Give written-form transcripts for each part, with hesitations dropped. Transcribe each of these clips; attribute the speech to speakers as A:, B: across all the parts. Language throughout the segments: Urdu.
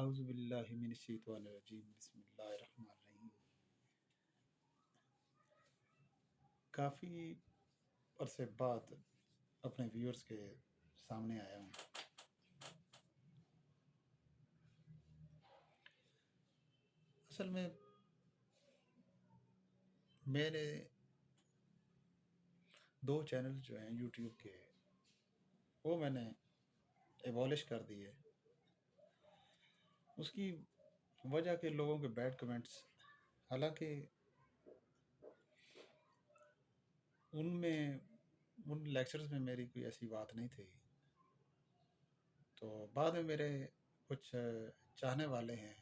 A: اعوذ باللہ من الشیطان الرجیم بسم اللہ الرحمن الرحیم۔ کافی عرصے بعد اپنے ویورز کے سامنے آیا ہوں۔ اصل میں میرے 2 چینل جو ہیں یوٹیوب کے، وہ میں نے ایبولش کر دیے۔ اس کی وجہ کہ لوگوں کے بیڈ کمنٹس، حالانکہ ان لیکچرز میں میری کوئی ایسی بات نہیں تھی۔ تو بعد میں میرے کچھ چاہنے والے ہیں،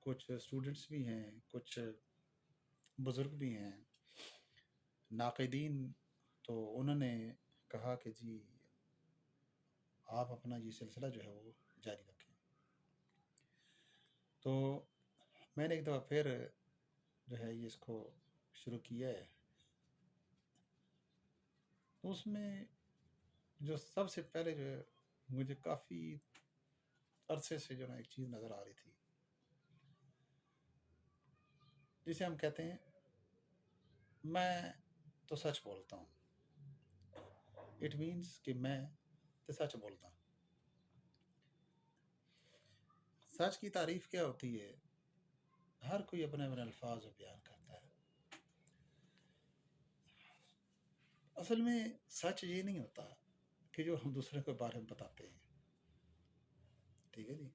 A: کچھ اسٹوڈنٹس بھی ہیں، کچھ بزرگ بھی ہیں، ناقدین، تو انہوں نے کہا کہ جی آپ اپنا یہ سلسلہ جو ہے وہ جاری رکھیں۔ تو میں نے ایک دفعہ پھر جو ہے یہ اس کو شروع کیا ہے۔ تو اس میں جو سب سے پہلے جو ہے مجھے کافی عرصے سے جو ہے ایک چیز نظر آ رہی تھی، جسے ہم کہتے ہیں میں تو سچ بولتا ہوں۔ اٹ مینس کہ میں تو سچ بولتا ہوں۔ سچ کی تعریف کیا ہوتی ہے؟ ہر کوئی اپنے اپنے الفاظ میں بیان کرتا ہے۔ اصل میں سچ یہ نہیں ہوتا کہ جو ہم دوسرے کے بارے میں بتاتے ہیں، ٹھیک ہے جی۔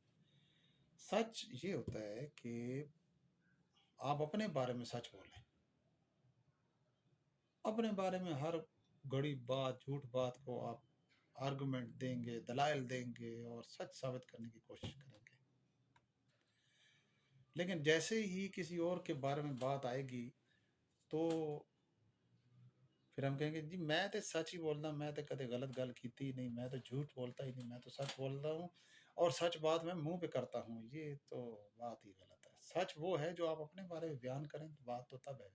A: سچ یہ ہوتا ہے کہ آپ اپنے بارے میں سچ بولیں، اپنے بارے میں ہر گڑی بات، جھوٹ بات کو آپ آرگومنٹ دیں گے، دلائل دیں گے اور سچ ثابت کرنے کی کوشش کریں گے۔ لیکن جیسے ہی کسی اور کے بارے میں بات آئے گی تو پھر ہم کہیں گے جی میں تو سچ ہی بولتا ہوں، میں تو کدے غلط گل کیتی ہی نہیں، میں تو جھوٹ بولتا ہی نہیں، میں تو سچ بولتا ہوں اور سچ بات میں منہ پہ کرتا ہوں۔ یہ تو بات ہی غلط ہے۔ سچ وہ ہے جو آپ اپنے بارے میں بیان کریں تو بات تو تب ہے۔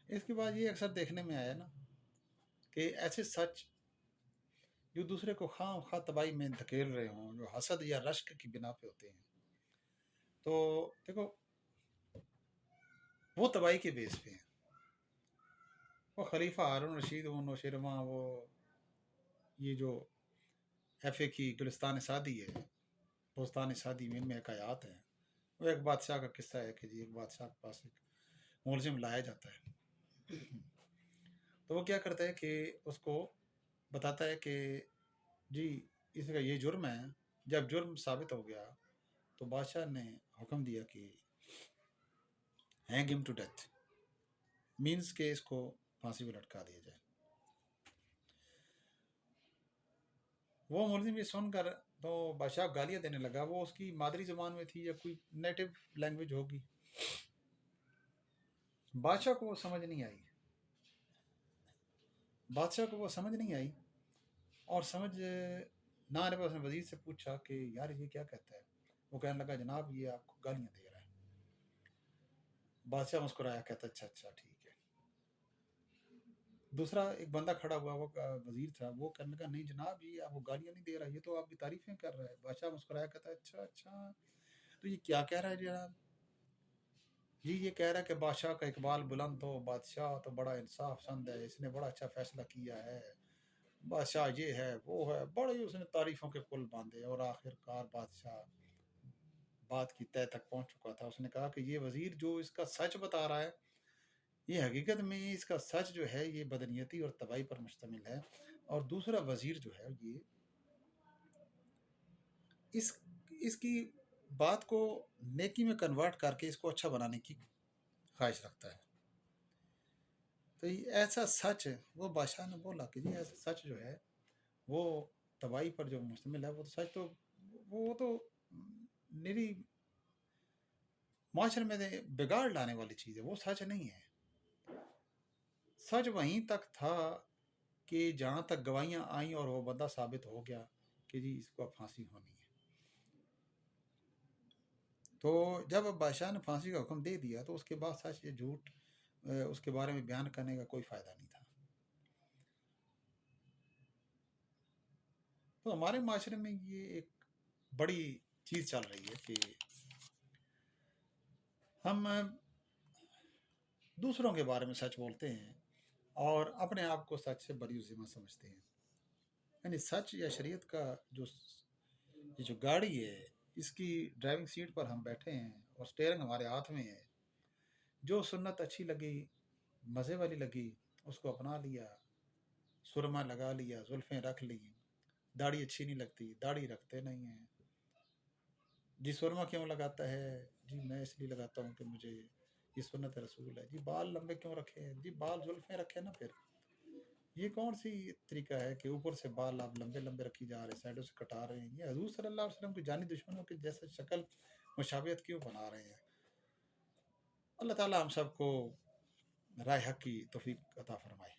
A: اس کے بعد یہ اکثر دیکھنے میں آیا نا کہ ایسے سچ جو دوسرے کو خواہ خواہ تباہی میں دھکیل رہے ہوں، جو حسد یا رشک کی بنا پہ ہوتے ہیں، تو دیکھو وہ تباہی کے بیس پہ ہیں۔ وہ خلیفہ ہارون رشید، وہ نوشیروان، وہ یہ جو ایف اے کی گلستان سعدی ہے، بوستان سعدی میں ان میں ایک آیات ہے۔ وہ ایک بادشاہ کا قصہ ہے کہ جی ایک بادشاہ کے پاس ایک ملزم لایا جاتا ہے۔ تو وہ کیا کرتا ہے کہ اس کو بتاتا ہے کہ جی اس کا یہ جرم ہے۔ جب جرم ثابت ہو گیا تو بادشاہ نے حکم دیا کہ ہینگ ہم ٹو ڈیتھ، مینس کہ اس کو پھانسی پہ لٹکا دیا جائے۔ وہ ملزم یہ سن کر تو بادشاہ گالیاں دینے لگا۔ وہ اس کی مادری زبان میں تھی یا کوئی نیٹو لینگویج ہوگی، بادشاہ کو وہ سمجھ نہیں آئی۔ بادشاہ کو وہ سمجھ نہیں آئی اور سمجھ نہ آنے پر اس نے وزیر سے پوچھا کہ یار یہ کیا کہتا ہے؟ وہ کہنے لگا جناب یہ آپ کو گالیاں دے رہا ہے۔ بادشاہ مسکرایا، کہتا اچھا اچھا ٹھیک ہے۔ دوسرا ایک بندہ کھڑا ہوا، وہ وزیر تھا، وہ کہنے لگا نہیں جناب یہ آپ کو گالیاں نہیں دے رہا، یہ تو آپ کی تعریفیں کر رہا ہے۔ بادشاہ مسکرایا، کہتا اچھا اچھا تو یہ کیا کہہ رہا ہے جناب؟ جی یہ کہہ رہا ہے کہ بادشاہ کا اقبال بلند ہو، بادشاہ تو بڑا انصاف پسند ہے، اس نے بڑا اچھا فیصلہ کیا ہے، بادشاہ یہ ہے وہ ہے، بڑے اس نے تعریفوں کے پل باندھے۔ اور آخر کار بادشاہ بات کی تہہ تک پہنچ چکا تھا۔ اس نے کہا کہ یہ وزیر جو اس کا سچ بتا رہا ہے، یہ حقیقت میں اس کا سچ جو ہے یہ بدنیتی اور تباہی پر مشتمل ہے، اور دوسرا وزیر جو ہے یہ اس کی بات کو نیکی میں کنورٹ کر کے اس کو اچھا بنانے کی خواہش رکھتا ہے۔ تو یہ ایسا سچ وہ بادشاہ نے بولا کہ جی ایسا سچ جو ہے وہ تباہی پر جو مشتمل ہے، وہ تو سچ تو وہ تو نری معاشرے میں بگاڑ لانے والی چیز ہے، وہ سچ نہیں ہے۔ سچ وہیں تک تھا کہ جہاں تک گواہیاں آئیں اور وہ بندہ ثابت ہو گیا کہ جی اس کو پھانسی ہونی ہے۔ تو جب بادشاہ نے پھانسی کا حکم دے دیا تو اس کے بعد سچ یا جھوٹ اس کے بارے میں بیان کرنے کا کوئی فائدہ نہیں تھا۔ تو ہمارے معاشرے میں یہ ایک بڑی چیز چل رہی ہے کہ ہم دوسروں کے بارے میں سچ بولتے ہیں اور اپنے آپ کو سچ سے بری ذمہ سمجھتے ہیں. یعنی سچ یا شریعت کا یہ جو گاڑی ہے، اس کی ڈرائیونگ سیٹ پر ہم بیٹھے ہیں اور سٹیئرنگ ہمارے ہاتھ میں ہے. جو سنت اچھی لگی، مزے والی لگی، اس کو اپنا لیا، سرما لگا لیا، زلفیں رکھ لی. داڑھی اچھی نہیں لگتی، داڑھی رکھتے نہیں ہیں. جی سرما کیوں لگاتا ہے؟ جی میں اس لیے لگاتا ہوں کہ مجھے یہ سنت رسول ہے. جی بال لمبے کیوں رکھے ہیں؟ جی بال زلفیں رکھے نا. پھر یہ کون سی طریقہ ہے کہ اوپر سے بال آپ لمبے لمبے رکھی جا رہے ہیں، سائڈوں سے کٹا رہے ہیں؟ یہ حضور صلی اللہ علیہ وسلم کی جانی دشمنوں کے جیسے شکل مشابہت کیوں بنا رہے ہیں؟ اللہ تعالیٰ ہم سب کو رائے حق کی توفیق عطا فرمائے.